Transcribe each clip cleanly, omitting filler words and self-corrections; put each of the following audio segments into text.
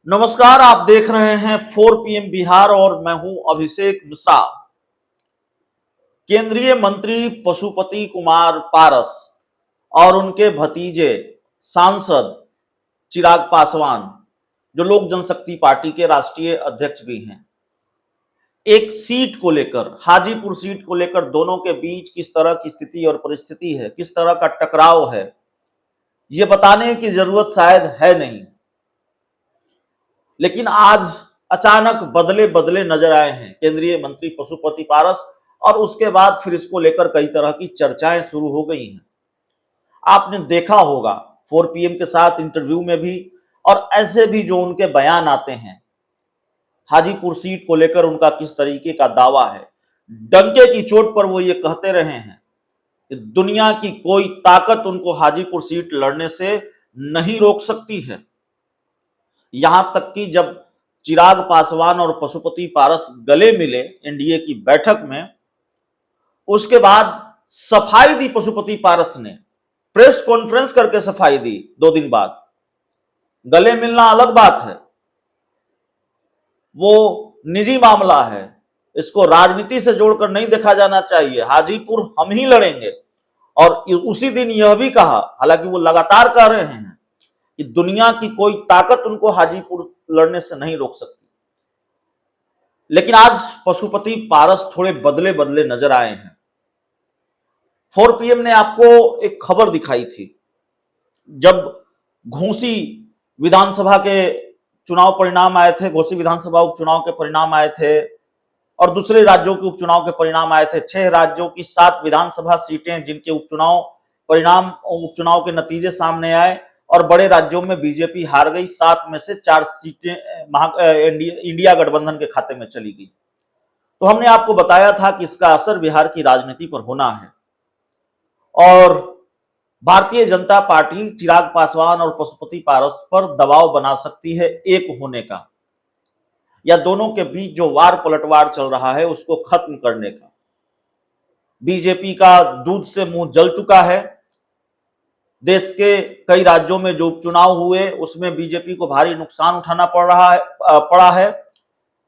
नमस्कार, आप देख रहे हैं 4 PM बिहार और मैं हूं अभिषेक मिश्रा। केंद्रीय मंत्री पशुपति कुमार पारस और उनके भतीजे सांसद चिराग पासवान, जो लोक जनशक्ति पार्टी के राष्ट्रीय अध्यक्ष भी हैं, एक सीट को लेकर, हाजीपुर सीट को लेकर दोनों के बीच किस तरह की स्थिति और परिस्थिति है, किस तरह का टकराव है, ये बताने की जरूरत शायद है नहीं। लेकिन आज अचानक बदले बदले नजर आए हैं केंद्रीय मंत्री पशुपति पारस, और उसके बाद फिर इसको लेकर कई तरह की चर्चाएं शुरू हो गई हैं। आपने देखा होगा 4 PM के साथ इंटरव्यू में भी, और ऐसे भी जो उनके बयान आते हैं, हाजीपुर सीट को लेकर उनका किस तरीके का दावा है। डंके की चोट पर वो ये कहते रहे हैं कि दुनिया की कोई ताकत उनको हाजीपुर सीट लड़ने से नहीं रोक सकती है। यहां तक कि जब चिराग पासवान और पशुपति पारस गले मिले एनडीए की बैठक में, उसके बाद सफाई दी पशुपति पारस ने, प्रेस कॉन्फ्रेंस करके सफाई दी 2 दिन बाद। गले मिलना अलग बात है, वो निजी मामला है, इसको राजनीति से जोड़कर नहीं देखा जाना चाहिए। हाजीपुर हम ही लड़ेंगे। और उसी दिन यह भी कहा, हालांकि वो लगातार कह रहे हैं कि दुनिया की कोई ताकत उनको हाजीपुर लड़ने से नहीं रोक सकती। लेकिन आज पशुपति पारस थोड़े बदले बदले नजर आए हैं। 4 PM ने आपको एक खबर दिखाई थी, जब घोसी विधानसभा के चुनाव परिणाम आए थे, घोसी विधानसभा उपचुनाव के परिणाम आए थे, और दूसरे राज्यों के उपचुनाव के परिणाम आए थे। 6 राज्यों की 7 विधानसभा सीटें जिनके उपचुनाव परिणाम, उपचुनाव के नतीजे सामने आए, और बड़े राज्यों में बीजेपी हार गई। 7 में से 4 सीटें इंडिया गठबंधन के खाते में चली गई। तो हमने आपको बताया था कि इसका असर बिहार की राजनीति पर होना है, और भारतीय जनता पार्टी चिराग पासवान और पशुपति पारस पर दबाव बना सकती है एक होने का, या दोनों के बीच जो वार पलटवार चल रहा है उसको खत्म करने का। बीजेपी का दूध से मुंह जल चुका है। देश के कई राज्यों में जो उपचुनाव हुए उसमें बीजेपी को भारी नुकसान उठाना पड़ा है।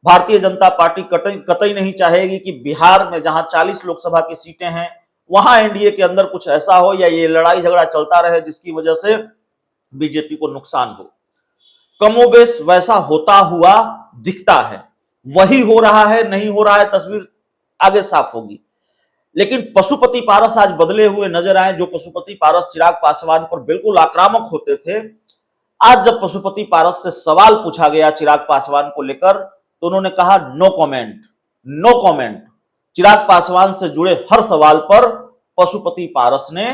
भारतीय जनता पार्टी कतई नहीं चाहेगी कि बिहार में जहां 40 लोकसभा की सीटें हैं, वहां एनडीए के अंदर कुछ ऐसा हो या ये लड़ाई झगड़ा चलता रहे जिसकी वजह से बीजेपी को नुकसान हो। कमोबेश वैसा होता हुआ दिखता है। वही हो रहा है, नहीं हो रहा है, तस्वीर आगे साफ होगी। लेकिन पशुपति पारस आज बदले हुए नजर आए। जो पशुपति पारस चिराग पासवान पर बिल्कुल आक्रामक होते थे, आज जब पशुपति पारस से सवाल पूछा गया चिराग पासवान को लेकर, तो उन्होंने कहा no comment, no comment. Chirag Paswan से जुड़े हर सवाल पर पशुपति पारस ने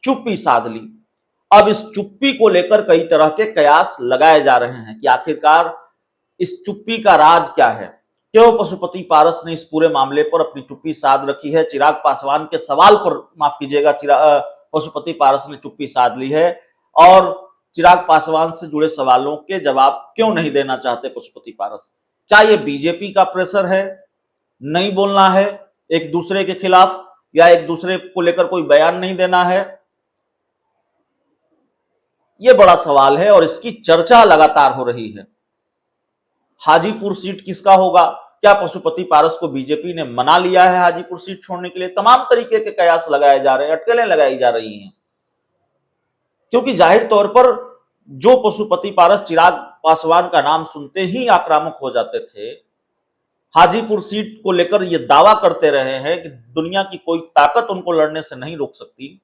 चुप्पी साध ली। अब इस चुप्पी को लेकर कई तरह के कयास लगाए जा रहे हैं कि आखिरकार इस चुप्पी का राज क्या है। क्यों पशुपति पारस ने इस पूरे मामले पर अपनी चुप्पी साध रखी है। चिराग पासवान के सवाल पर, माफ कीजिएगा, पशुपति पारस ने चुप्पी साध ली है, और चिराग पासवान से जुड़े सवालों के जवाब क्यों नहीं देना चाहते पशुपति पारस। क्या ये बीजेपी का प्रेशर है, नहीं बोलना है एक दूसरे के खिलाफ, या एक दूसरे को लेकर कोई बयान नहीं देना है? ये बड़ा सवाल है और इसकी चर्चा लगातार हो रही है। हाजीपुर सीट किसका होगा? क्या पशुपति पारस को बीजेपी ने मना लिया है हाजीपुर सीट छोड़ने के लिए? तमाम तरीके के कयास लगाए जा रहे हैं, अटकलें लगाई जा रही हैं, क्योंकि जाहिर तौर पर जो पशुपति पारस चिराग पासवान का नाम सुनते ही आक्रामक हो जाते थे, हाजीपुर सीट को लेकर ये दावा करते रहे हैं कि दुनिया की कोई ताकत उनको लड़ने से नहीं रोक सकती,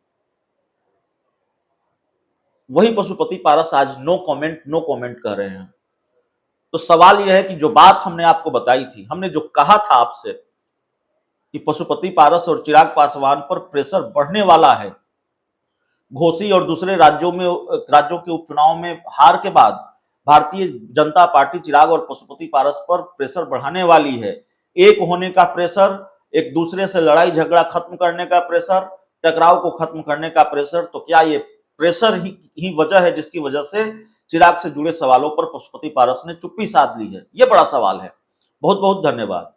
वही पशुपति पारस आज नो कमेंट कह रहे हैं। तो सवाल यह है कि जो बात हमने आपको बताई थी, हमने जो कहा था आपसे कि पशुपति पारस और चिराग पासवान पर प्रेशर बढ़ने वाला है, घोसी और दूसरे राज्यों के उपचुनाव में हार के बाद भारतीय जनता पार्टी चिराग और पशुपति पारस पर प्रेशर बढ़ाने वाली है। एक होने का प्रेशर, एक दूसरे से लड़ाई झगड़ा खत्म करने का प्रेशर, टकराव को खत्म करने का प्रेशर। तो क्या ये प्रेशर ही वजह है जिसकी वजह से चिराग से जुड़े सवालों पर पशुपति पारस ने चुप्पी साध ली है? ये बड़ा सवाल है। बहुत बहुत धन्यवाद।